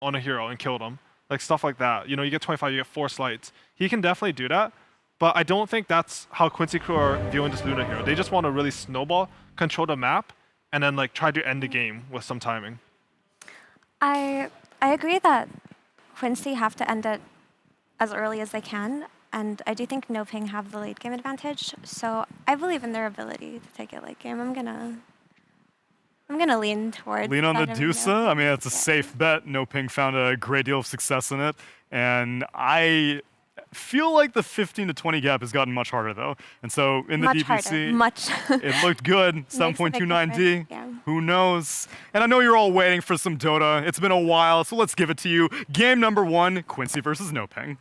on a hero and killed him. Like stuff like that. You know, you get 25, you get 4 slights. He can definitely do that, but I don't think that's how Quincy crew are viewing this Luna hero. They just want to really snowball, control the map, and then like try to end the game with some timing. I agree that Quincy have to end it as early as they can, and I do think NoPing have the late game advantage. So I believe in their ability to take it late game. I'm gonna lean towards lean on the that Dusa. I mean, it's a safe bet. NoPing found a great deal of success in it, and I feel like the 15 to 20 gap has gotten much harder though. And so in the much DPC, harder. it looked good. 7.29D. Yeah. Who knows? And I know you're all waiting for some Dota. It's been a while, so let's give it to you. Game number 1, Quincy versus NoPing.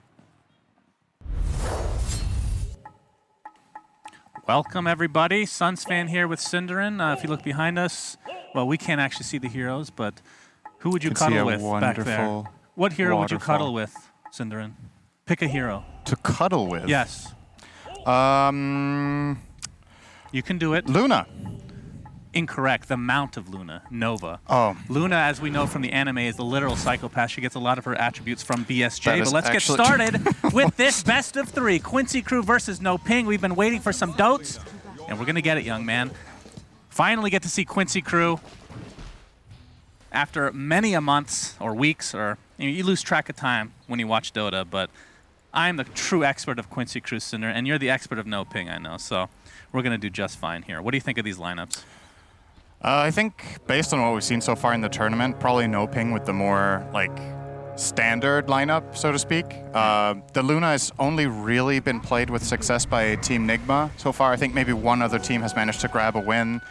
Welcome everybody. Suns fan here with Cinderin. If you look behind us, well, we can't actually see the heroes, but who would you cuddle with back there? What hero would you cuddle with, Cinderin? Pick a hero. To cuddle with? Yes. You can do it. Luna. Incorrect. The Mount of Luna, Nova. Oh. Luna, as we know from the anime, is the literal psychopath. She gets a lot of her attributes from BSJ. But let's get started with this best of 3. Quincy crew versus NoPing. We've been waiting for some dotes, and we're going to get it, young man. Finally get to see Quincy crew after many a months or weeks, or you lose track of time when you watch Dota, but I'm the true expert of Quincy crew, Cinder, and you're the expert of NoPing, I know. So we're going to do just fine here. What do you think of these lineups? I think based on what we've seen so far in the tournament, probably NoPing with the more like standard lineup, so to speak. The Luna has only really been played with success by Team Nigma so far. I think maybe one other team has managed to grab a win.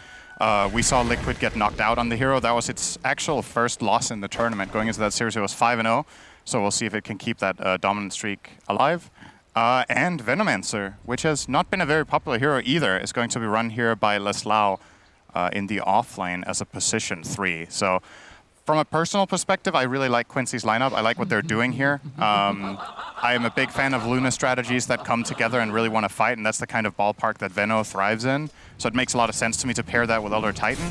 We saw Liquid get knocked out on the hero. That was its actual first loss in the tournament. Going into that series, it was 5-0. So we'll see if it can keep that dominant streak alive. And Venomancer, which has not been a very popular hero either, is going to be run here by Leslau in the offlane as a position 3. So from a personal perspective, I really like Quincy's lineup. I like what they're doing here. I am a big fan of Luna strategies that come together and really want to fight, and that's the kind of ballpark that Veno thrives in. So it makes a lot of sense to me to pair that with Elder Titan.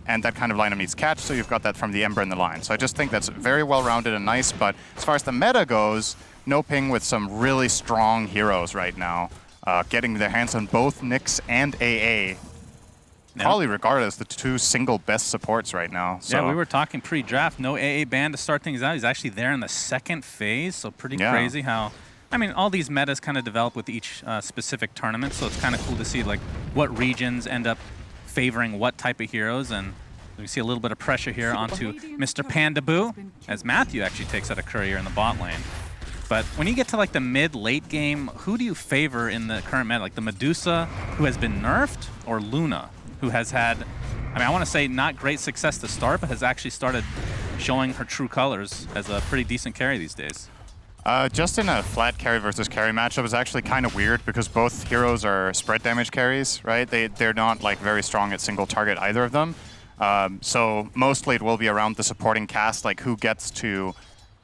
And that kind of lineup needs catch, so you've got that from the Ember and the Line. So I just think that's very well-rounded and nice, but as far as the meta goes, NoPing with some really strong heroes right now, getting their hands on both Nyx and AA. Probably regarded as the 2 single best supports right now. So. Yeah, we were talking pre-draft. No AA ban to start things out. He's actually there in the 2nd phase, so pretty crazy how... I mean, all these metas kind of develop with each specific tournament, so it's kind of cool to see like what regions end up favoring what type of heroes, and we see a little bit of pressure here onto Mr. Pandaboo, as Matthew actually takes out a courier in the bot lane. But when you get to like the mid-late game, who do you favor in the current meta? Like the Medusa, who has been nerfed, or Luna, who has had, I mean, I want to say not great success to start, but has actually started showing her true colors as a pretty decent carry these days? Just in a flat carry versus carry matchup is actually kind of weird because both heroes are spread damage carries, right? They're not like very strong at single target, either of them. So mostly it will be around the supporting cast, like who gets to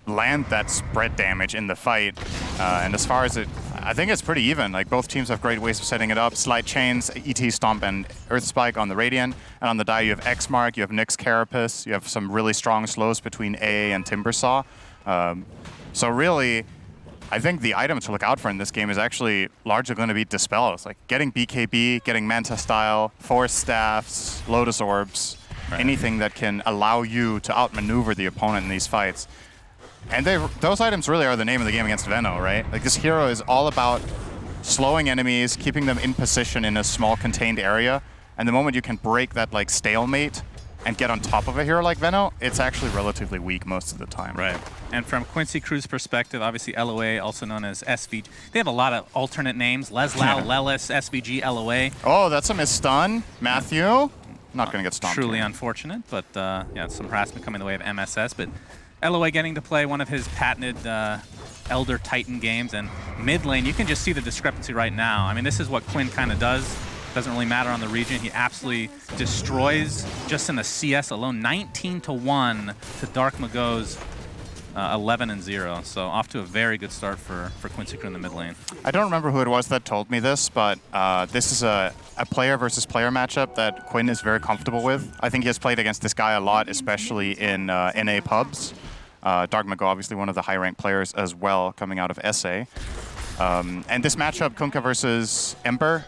land that spread damage in the fight. And as far as it, I think it's pretty even. Like both teams have great ways of setting it up. Slide Chains, ET Stomp, and Earth Spike on the Radiant. And on the die you have X-Mark, you have Nyx Carapace, you have some really strong slows between AA and Timbersaw. So really, I think the item to look out for in this game is actually largely going to be Dispel. It's like getting BKB, getting Manta Style, Force Staffs, Lotus Orbs, anything that can allow you to outmaneuver the opponent in these fights. And those items really are the name of the game against Veno, right? Like this hero is all about slowing enemies, keeping them in position in a small contained area. And the moment you can break that like stalemate and get on top of a hero like Veno, it's actually relatively weak most of the time. Right. And from Quincy Crew's perspective, obviously LOA, also known as SVG. They have a lot of alternate names. Leslau, Lelis, SVG, LOA. Oh, that's a misstun. Matthew? Not going to get stomped. Truly here. unfortunate, but yeah, some harassment coming the way of MSS. But LOA getting to play one of his patented Elder Titan games. And mid lane, you can just see the discrepancy right now. I mean, this is what Quinn kind of does. Doesn't really matter on the region. He absolutely destroys just in the CS alone. 19-1 to Dark Mago's 11-0. So off to a very good start for Quincy Crew in the mid lane. I don't remember who it was that told me this, but this is a player versus player matchup that Quinn is very comfortable with. I think he has played against this guy a lot, especially in NA pubs. Darkmago, obviously one of the high-ranked players as well, coming out of SA. And this matchup, Kunkka versus Ember,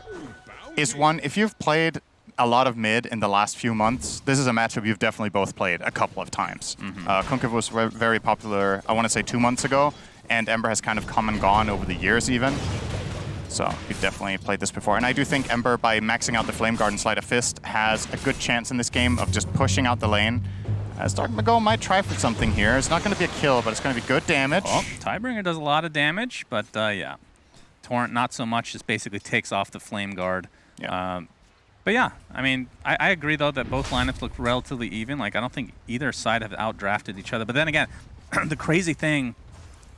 is one, if you've played a lot of mid in the last few months, this is a matchup you've definitely both played a couple of times. Kunkka was very popular, I want to say 2 months ago, and Ember has kind of come and gone over the years even. So you've definitely played this before. And I do think Ember, by maxing out the Flame Guard and Sleight of Fist, has a good chance in this game of just pushing out the lane. As Darkmago might try for something here. It's not going to be a kill, but it's going to be good damage. Oh, Tidebringer does a lot of damage, but yeah. Torrent not so much, just basically takes off the Flame Guard. Yeah. But yeah, I mean, I agree though that both lineups look relatively even. Like, I don't think either side have outdrafted each other. But then again, the crazy thing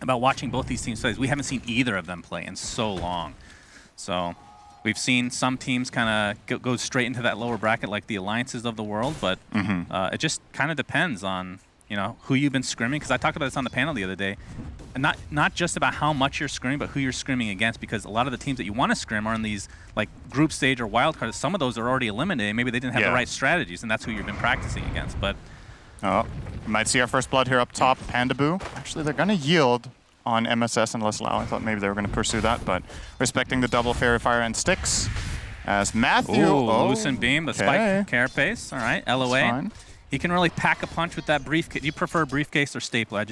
about watching both these teams play is we haven't seen either of them play in so long. So we've seen some teams kind of go straight into that lower bracket, like the alliances of the world. But it just kind of depends on, you know, who you've been scrimming. Because I talked about this on the panel the other day. And not just about how much you're scrimming, but who you're scrimming against. Because a lot of the teams that you want to scrim are in these like group stage or wild cards. Some of those are already eliminated. Maybe they didn't have the right strategies, and that's who you've been practicing against. But we might see our first blood here up top. Pandaboo. Actually, they're going to yield on MSS and Leslau. I thought maybe they were going to pursue that, but respecting the double Fairy Fire and Sticks. As Matthew... Lucent Beam, the Spike Carapace. All right, LOA. He can really pack a punch with that briefcase. Do you prefer briefcase or stapler? I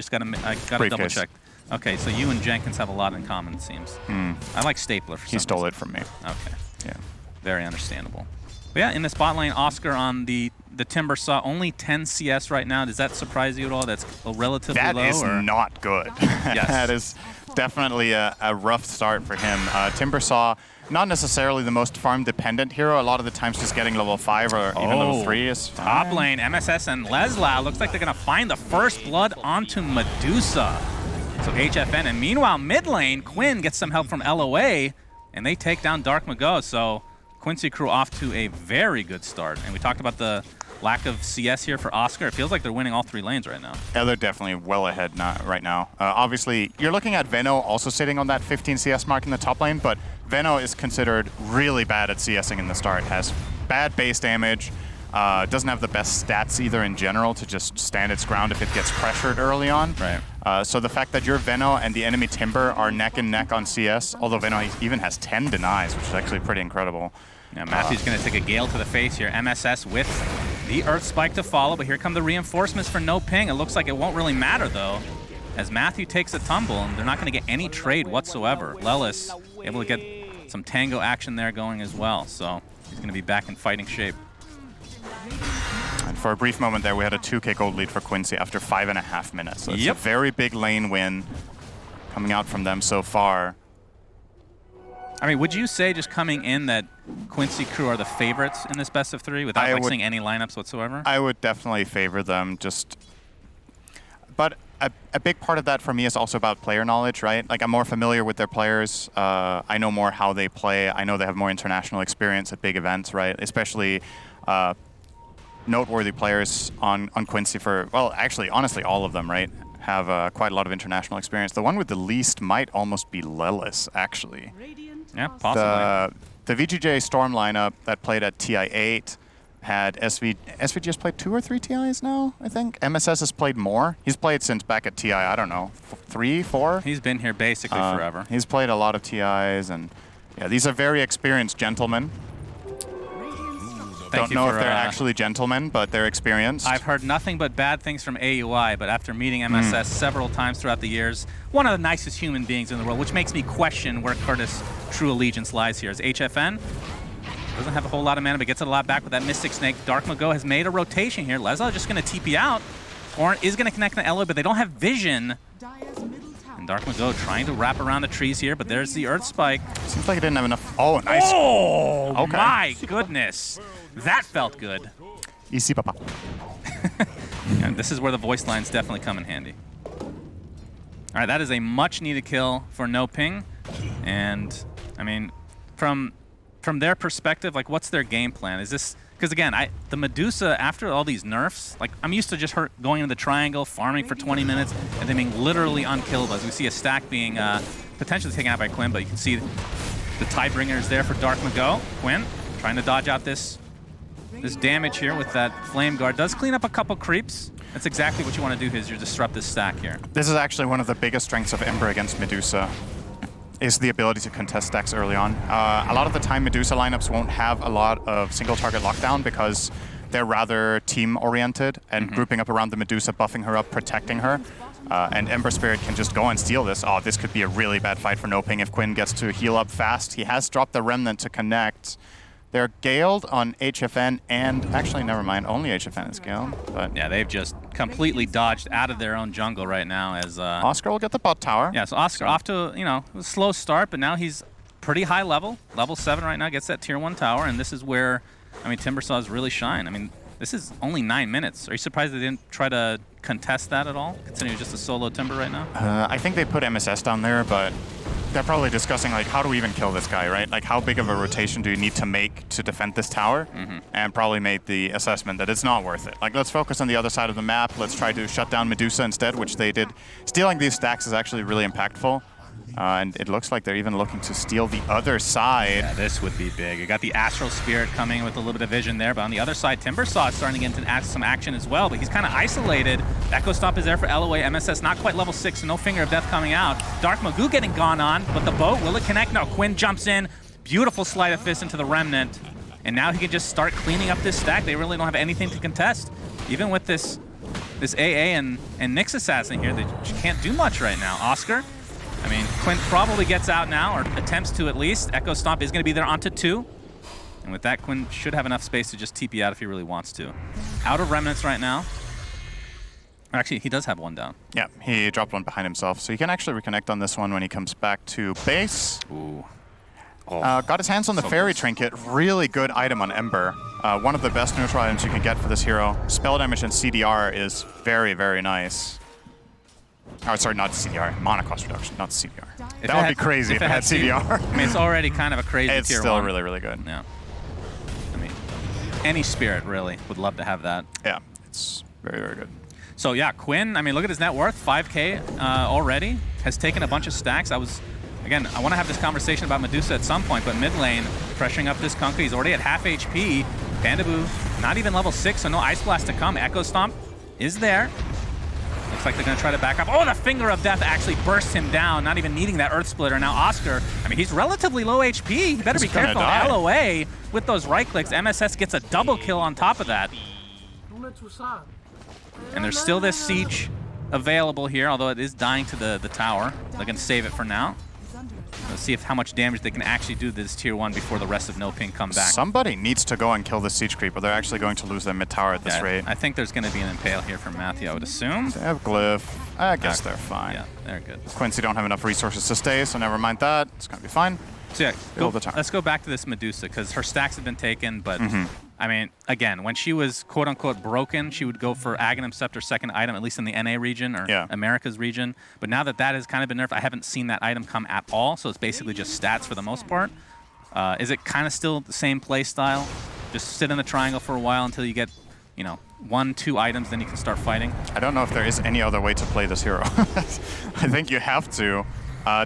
gotta double check. Okay, so you and Jenkins have a lot in common, it seems. I like stapler for some He stole reason. it from me. Okay. Yeah. Very understandable. But yeah, in the spot lane, Oscar on the Timbersaw, only 10 CS right now. Does that surprise you at all? That's relatively low? That is not good. Yes. That is definitely a rough start for him. Timbersaw, not necessarily the most farm-dependent hero. A lot of the times just getting level 5 or even level 3 is fine. Top lane, MSS and Leslau. Looks like they're going to find the first blood onto Medusa. So HFN. And meanwhile, mid lane, Quinn gets some help from LOA, and they take down Darkmago. So Quincy crew off to a very good start. And we talked about the lack of CS here for Oscar. It feels like they're winning all 3 lanes right now. Yeah, they're definitely well ahead right now. Obviously, you're looking at Veno also sitting on that 15 CS mark in the top lane, but Veno is considered really bad at CSing in the start. Has bad base damage, doesn't have the best stats either in general to just stand its ground if it gets pressured early on. Right. So the fact that your Veno and the enemy Timber are neck and neck on CS, although Veno even has 10 denies, which is actually pretty incredible. Yeah, Matthew's going to take a gale to the face here. MSS with the Earth Spike to follow, but here come the reinforcements for NoPing. It looks like it won't really matter, though, as Matthew takes a tumble, and they're not going to get any trade whatsoever. Lelis able to get some tango action there going as well, so he's going to be back in fighting shape. And for a brief moment there, we had a 2k gold lead for Quincy after 5.5 minutes. So it's a very big lane win coming out from them so far. I mean, would you say just coming in that Quincy crew are the favorites in this best of 3 without like seeing any lineups whatsoever? I would definitely favor them. But a big part of that for me is also about player knowledge, right? Like, I'm more familiar with their players. I know more how they play. I know they have more international experience at big events, right? Especially noteworthy players on Quincy for, well, actually, honestly, all of them, right? Have quite a lot of international experience. The one with the least might almost be Lelis, actually. Yeah, possibly. The VGJ Storm lineup that played at TI8 had SVG has played 2 or 3 TIs now, I think. MSS has played more. He's played since back at TI, I don't know, 3, 4? He's been here basically forever. He's played a lot of TIs, and yeah, these are very experienced gentlemen. Don't know if they're actually gentlemen, but they're experienced. I've heard nothing but bad things from AUI, but after meeting MSS several times throughout the years, one of the nicest human beings in the world, which makes me question where Curtis' true allegiance lies here. As HFN doesn't have a whole lot of mana, but gets it a lot back with that Mystic Snake. Darkmago has made a rotation here. Leslau just going to TP out. Torrent is going to connect the LO, but they don't have vision. And Darkmago trying to wrap around the trees here, but there's the Earth Spike. Seems like he didn't have enough. Oh, nice. Oh, okay. My goodness. That felt good. Easy, papa. Yeah, this is where the voice lines definitely come in handy. All right, that is a much-needed kill for NoPing. And, I mean, from their perspective, like, what's their game plan? Is this... Because, again, the Medusa, after all these nerfs, like, I'm used to just her going into the triangle, farming for 20 minutes, and then being literally unkillable. As we see a stack being potentially taken out by Quinn, but you can see the Tidebringers there for Darkmago. Quinn trying to dodge out this this damage here with that Flame Guard does clean up a couple creeps. That's exactly what you want to do here, is you disrupt this stack here. This is actually one of the biggest strengths of Ember against Medusa, is the ability to contest stacks early on. A lot of the time, Medusa lineups won't have a lot of single target lockdown because they're rather team-oriented and grouping up around the Medusa, buffing her up, protecting her. And Ember Spirit can just go and steal this. Oh, this could be a really bad fight for NoPing if Quinn gets to heal up fast. He has dropped the Remnant to connect. They're Galed on HFN, and actually, never mind, only HFN is Galed. But yeah, they've just completely dodged out of their own jungle right now as... Oscar will get the bot tower. Yeah, so Oscar off to, a slow start, but now he's pretty high level. Level 7 right now, gets that tier 1 tower, and this is where, Timbersaws really shine. This is only 9 minutes. Are you surprised they didn't try to contest that at all, considering it's just a solo Timber right now? I think they put MSS down there, but they're probably discussing, like, how do we even kill this guy, right? Like, how big of a rotation do you need to make to defend this tower? And probably made the assessment that it's not worth it. Like, let's focus on the other side of the map. Let's try to shut down Medusa instead, which they did. Stealing these stacks is actually really impactful. And it looks like they're even looking to steal the other side. Yeah, this would be big. You got the Astral Spirit coming with a little bit of vision there, but on the other side, Timbersaw is starting to get into some action as well, but he's kind of isolated. Echo Stomp is there for LOA. MSS not quite level 6, so no Finger of Death coming out. Dark Magoo getting gone on, but the boat, will it connect? No, Quinn jumps in. Beautiful Sleight of Fist into the Remnant, and now he can just start cleaning up this stack. They really don't have anything to contest. Even with this AA and Nyx Assassin here, they can't do much right now. Oscar, Quinn probably gets out now, or attempts to at least. Echo Stomp is going to be there onto 2. And with that, Quinn should have enough space to just TP out if he really wants to. Out of Remnants right now. Or actually, he does have one down. Yeah, he dropped one behind himself, so he can actually reconnect on this one when he comes back to base. Ooh. Got his hands on the Fairy Trinket. Really good item on Ember. One of the best neutral items you can get for this hero. Spell damage and CDR is very, very nice. Oh, sorry, not CDR. Mana cost reduction, not CDR. That would be crazy if it had CDR. It's already kind of a crazy tier 1. It's still really, really good. Yeah. Any Spirit, really, would love to have that. Yeah, it's very, very good. So, yeah, Quinn, look at his net worth, 5K already. Has taken a bunch of stacks. Again, I want to have this conversation about Medusa at some point, but mid lane, pressuring up this Kunkka. He's already at half HP. Bandaboo, not even level 6, so no Ice Blast to come. Echo Stomp is there. Looks like they're going to try to back up. Oh, the Finger of Death actually bursts him down, not even needing that Earth Splitter. Now Oscar, he's relatively low HP. He better be careful. LOA with those right clicks. MSS gets a double kill on top of that. And there's still this Siege available here, although it is dying to the tower. They're going to save it for now. Let's see how much damage they can actually do to this tier 1 before the rest of NoPing come back. Somebody needs to go and kill this Siege Creep, or they're actually going to lose their mid tower at this rate. I think there's going to be an Impale here from Matthew, I would assume. They have Glyph. I guess they're fine. Yeah, they're good. Quincy don't have enough resources to stay, so never mind that. It's going to be fine. So yeah, let's go back to this Medusa, because her stacks have been taken, but again, when she was quote-unquote broken, she would go for Aghanim Scepter second item, at least in the NA region or America's region. But now that has kind of been nerfed, I haven't seen that item come at all, so it's basically just stats for the most part. Is it kind of still the same play style? Just sit in the triangle for a while until you get, 1, 2 items, then you can start fighting? I don't know if there is any other way to play this hero. I think you have to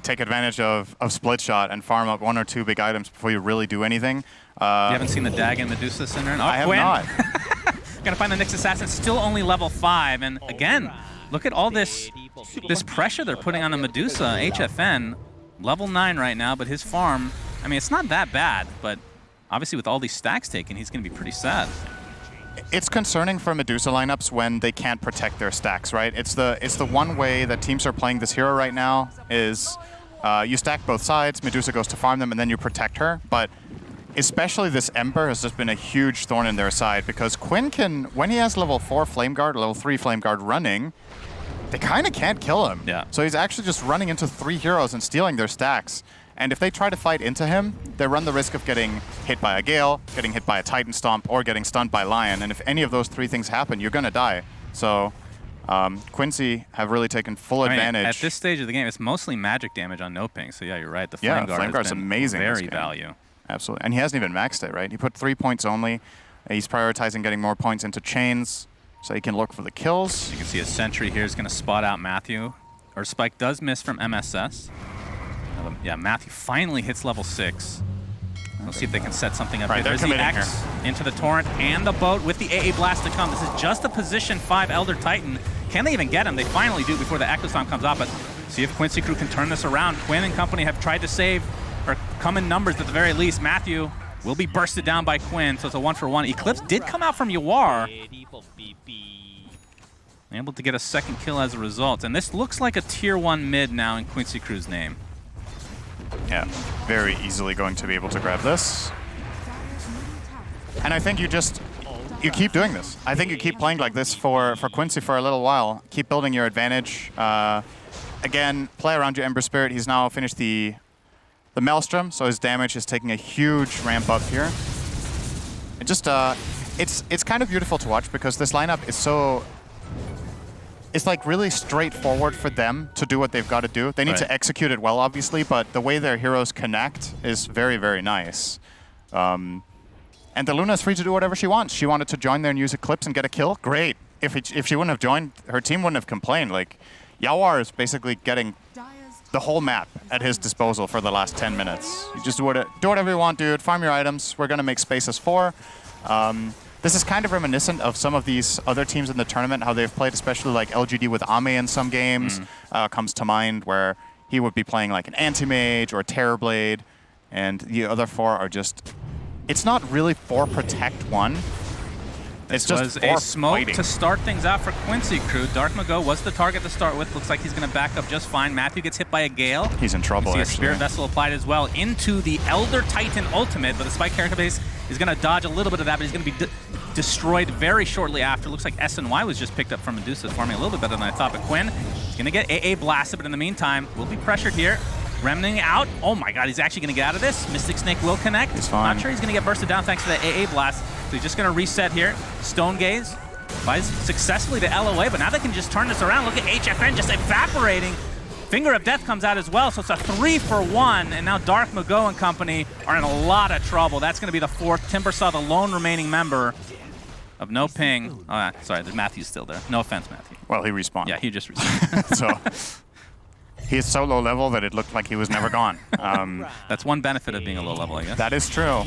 take advantage of Split Shot and farm up 1 or 2 big items before you really do anything. You haven't seen the Dagon Medusa Syndrome? I have not. Gonna find the Nyx Assassin, still only level 5, and again, look at all this pressure they're putting on the Medusa. HFN, level 9 right now, but his farm, it's not that bad, but obviously with all these stacks taken, he's gonna be pretty sad. It's concerning for Medusa lineups when they can't protect their stacks, right? It's the one way that teams are playing this hero right now is you stack both sides, Medusa goes to farm them, and then you protect her. But especially this Ember has just been a huge thorn in their side, because Quinn can, when he has level 4 Flame Guard, level 3 Flame Guard running, they kind of can't kill him. Yeah. So he's actually just running into 3 heroes and stealing their stacks. And if they try to fight into him, they run the risk of getting hit by a Gale, getting hit by a Titan Stomp, or getting stunned by Lion. And if any of those 3 things happen, you're going to die. So Quincy have really taken full advantage. At this stage of the game, it's mostly magic damage on NoPing. So yeah, you're right. The Flame Guard Guard's amazing. Very value. Absolutely. And he hasn't even maxed it, right? He put 3 points only. He's prioritizing getting more points into chains so he can look for the kills. You can see a Sentry here is going to spot out Matthew. Or Spike does miss from MSS. Yeah, Matthew finally hits level 6. We'll see if they can set something up Right, here. they're There's the committing X into the Torrent and the boat with the AA Blast to come. This is just a position 5 Elder Titan. Can they even get him? They finally do before the Echo Stomp comes off, but see if Quincy Crew can turn this around. Quinn and company have tried to save, or come in numbers at the very least. Matthew will be bursted down by Quinn, so it's a 1-for-1. Eclipse did come out from Yawar, able to get a second kill as a result. And this looks like a tier 1 mid now in Quincy Crew's name. Yeah, very easily going to be able to grab this. And I think you keep doing this. I think you keep playing like this for Quincy for a little while. Keep building your advantage. Again, play around your Ember Spirit. He's now finished the Maelstrom, so his damage is taking a huge ramp up here. It just, it's kind of beautiful to watch because this lineup is so... It's like really straightforward for them to do what they've got to do. They need to execute it well, obviously, but the way their heroes connect is very, very nice. And the Luna is free to do whatever she wants. She wanted to join there and use Eclipse and get a kill. Great. If she wouldn't have joined, her team wouldn't have complained. Like, Yawar is basically getting the whole map at his disposal for the last 10 minutes. You just do whatever you want, dude. Farm your items. We're going to make spaces for. This is kind of reminiscent of some of these other teams in the tournament, how they've played, especially like LGD with Ame in some games. Comes to mind where he would be playing like an Anti-Mage or a Terrorblade, and the other 4 are just... It's not really for Protect 1. It's just was for a smoke fighting. to start things out for Quincy Crew. Dark Mago was the target to start with. Looks like he's going to back up just fine. Matthew gets hit by a Gale. He's in trouble, see a actually. Spirit Vessel applied as well into the Elder Titan ultimate, but the Spike character base is going to dodge a little bit of that, but he's going to be destroyed very shortly after. Looks like SNY was just picked up from Medusa, farming a little bit better than I thought, but Quinn is going to get AA blasted, but in the meantime, will be pressured here. Remning out. Oh my god, he's actually going to get out of this. Mystic Snake will connect. He's fine. Not sure he's going to get bursted down thanks to the AA blast. So he's just going to reset here. Stone Gaze buys successfully to LOA, but now they can just turn this around. Look at HFN just evaporating. Finger of Death comes out as well, so it's a 3-for-1, and now Dark Mago and company are in a lot of trouble. That's going to be the 4th. Timber saw the lone remaining member of NoPing. Oh, sorry, Matthew's still there. No offense, Matthew. Well, he respawned. Yeah, he just respawned. So he's so low level that it looked like he was never gone. That's one benefit of being a low level, I guess. That is true.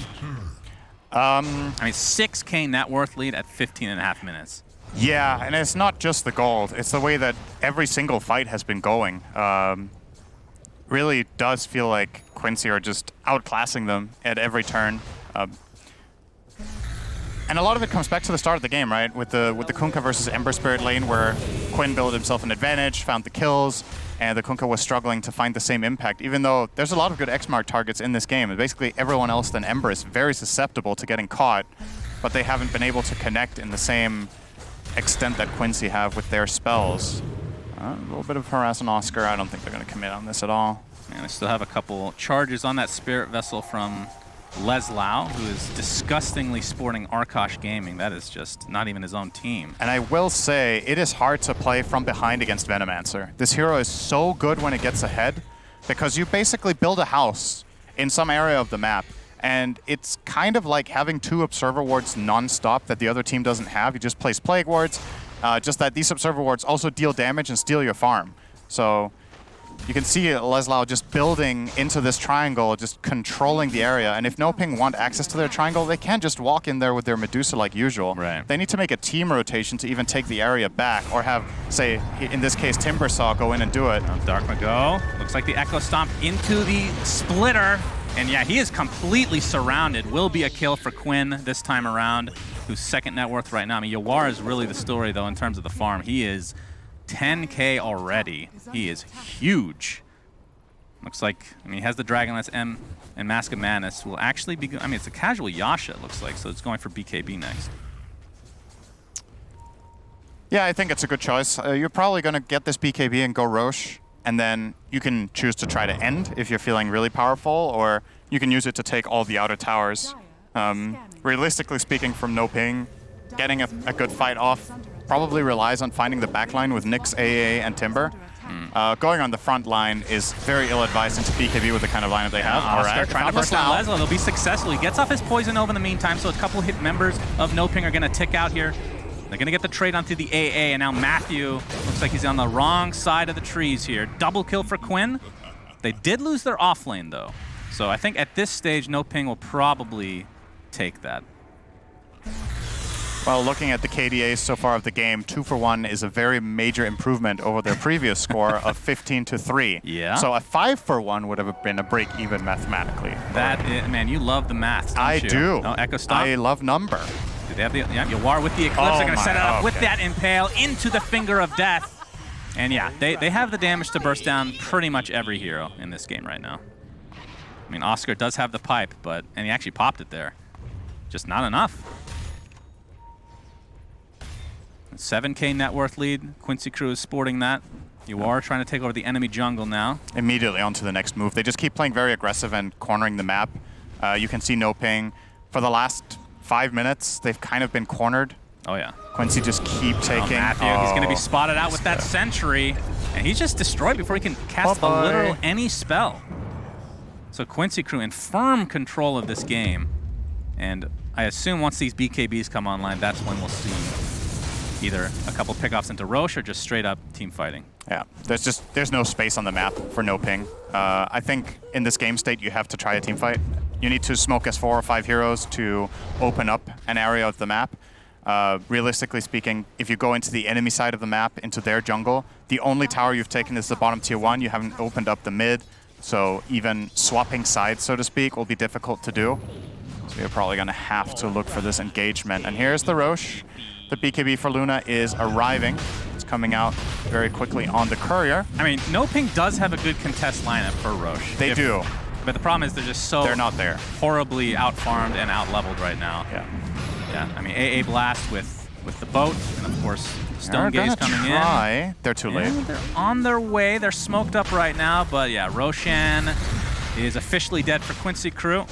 I mean, 6K net worth lead at 15.5 minutes. Yeah, and it's not just the gold. It's the way that every single fight has been going. Really does feel like Quincy are just outclassing them at every turn. And a lot of it comes back to the start of the game, right? With the Kunkka versus Ember Spirit lane, where Quinn built himself an advantage, found the kills, and the Kunkka was struggling to find the same impact, even though there's a lot of good X-Mark targets in this game. And basically everyone else than Ember is very susceptible to getting caught, but they haven't been able to connect in the same extent that Quincy have with their spells. A little bit of harass on Oscar. I don't think they're going to commit on this at all. And I still have a couple charges on that Spirit Vessel from Leslau, who is disgustingly sporting Arkosh Gaming. That is just not even his own team. And I will say, it is hard to play from behind against Venomancer. This hero is so good when it gets ahead, because you basically build a house in some area of the map, and it's kind of like having 2 Observer Wards non-stop that the other team doesn't have. You just place Plague Wards, just that these Observer Wards also deal damage and steal your farm. So you can see Leslau just building into this triangle, just controlling the area. And if NoPing want access to their triangle, they can't just walk in there with their Medusa like usual. Right. They need to make a team rotation to even take the area back, or have, say, in this case, Timbersaw go in and do it. Dark Mago looks like the Echo Stomp into the splitter. And yeah, he is completely surrounded. Will be a kill for Quinn this time around, who's 2nd net worth right now. I mean, Yawar is really the story, though, in terms of the farm. He is 10K already. He is huge. Looks like, I mean, he has the Dragonlance M and Mask of Madness. Will actually be, I mean, it's a casual Yasha, it looks like, so it's going for BKB next. Yeah, I think it's a good choice. You're probably going to get this BKB and go Roche, and then you can choose to try to end if you're feeling really powerful, or you can use it to take all the outer towers. Realistically speaking, from NoPing, getting a good fight off probably relies on finding the backline with Nyx, AA, and Timber. Going on the front line is very ill-advised into BKB with the kind of lineup they have. All right, trying to burst down Leslau. They'll be successful. He gets off his Poison Nova in the meantime, so a couple hit members of NoPing are going to tick out here. They're going to get the trade onto the AA, and now Matthew looks like he's on the wrong side of the trees here. Double kill for Quinn. They did lose their off lane, though. So I think at this stage, NoPing will probably take that. Well, looking at the KDAs so far of the game, 2-for-1 is a very major improvement over their previous score of 15-3. Yeah. So a 5-for-1 would have been a break even mathematically. Man, you love the maths, don't I you? do. No, Echo Stop. I love number. Do they have the, yeah, Yawar with the Eclipse. They're going to set it up with that Impale into the Finger of Death. And yeah, they have the damage to burst down pretty much every hero in this game right now. I mean, Oscar does have the pipe, and he actually popped it there. Just not enough. 7K net worth lead. Quincy Crew is sporting that. You are trying to take over the enemy jungle now. Immediately onto the next move. They just keep playing very aggressive and cornering the map. You can see NoPing. For the last 5 minutes, they've kind of been cornered. Oh, yeah. Quincy just keep taking. Matthew, he's going to be spotted out with that sentry. And he's just destroyed before he can cast a literal any spell. So Quincy Crew in firm control of this game. And I assume once these BKBs come online, that's when we'll see either a couple pickoffs into Roche or just straight up team fighting. Yeah, there's no space on the map for NoPing. I think in this game state, you have to try a team fight. You need to smoke as 4 or 5 heroes to open up an area of the map. Realistically speaking, if you go into the enemy side of the map, into their jungle, the only tower you've taken is the bottom tier 1. You haven't opened up the mid, so even swapping sides, so to speak, will be difficult to do. So you're probably going to have to look for this engagement. And here's the Roche. The BKB for Luna is arriving. It's coming out very quickly on the courier. I mean, NoPing does have a good contest lineup for Roche. They do. But the problem is they're just so they're not there. Horribly out-farmed and out-leveled right now. Yeah. Yeah, I mean, AA Blast with the boat, and of course, Stone Gaze coming in. They're too late. They're on their way. They're smoked up right now, but yeah, Roshan is officially dead for Quincy Crew.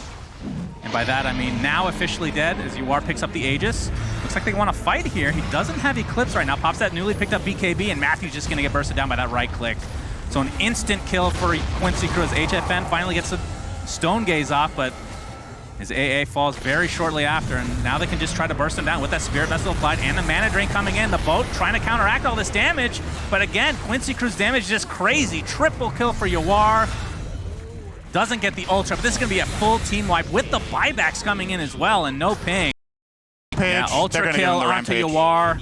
And by that, I mean now officially dead as Yawar picks up the Aegis. Looks like they want to fight here. He doesn't have Eclipse right now. Pops that newly picked up BKB, and Matthew's just going to get bursted down by that right click. So an instant kill for Quincy Crew as HFN finally gets the Stone Gaze off, but his AA falls very shortly after, and now they can just try to burst him down with that Spirit Vessel applied and the Mana Drain coming in. The boat trying to counteract all this damage, but again, Quincy Crew's damage is just crazy. Triple kill for Yawar. Doesn't get the Ultra, but this is going to be a full team wipe with the buybacks coming in as well, and NoPing. Yeah, Ultra kill onto Yawar.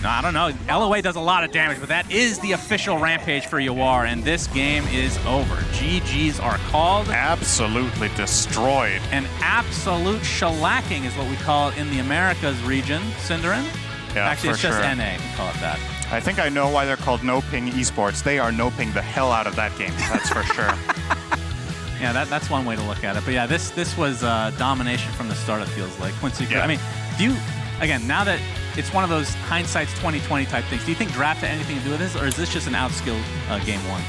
No, I don't know. LOA does a lot of damage, but that is the official Rampage for Yawar, and this game is over. GGs are called. Absolutely destroyed. An absolute shellacking is what we call it in the Americas region, Cinderin. Yeah, actually, it's just NA, we call it that. I think I know why they're called NoPing Esports. They are NoPing the hell out of that game, that's for sure. Yeah, that's one way to look at it. But yeah, this was domination from the start, it feels like. Quincy, I mean, do you, again, now that it's one of those hindsight's 2020 type things, do you think draft had anything to do with this, or is this just an outskilled game one?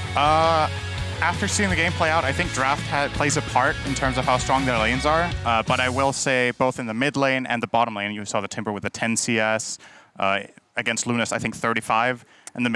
After seeing the game play out, I think draft plays a part in terms of how strong their lanes are. But I will say both in the mid lane and the bottom lane, you saw the Timber with the 10 CS. Against Lunas, I think 35 in the mid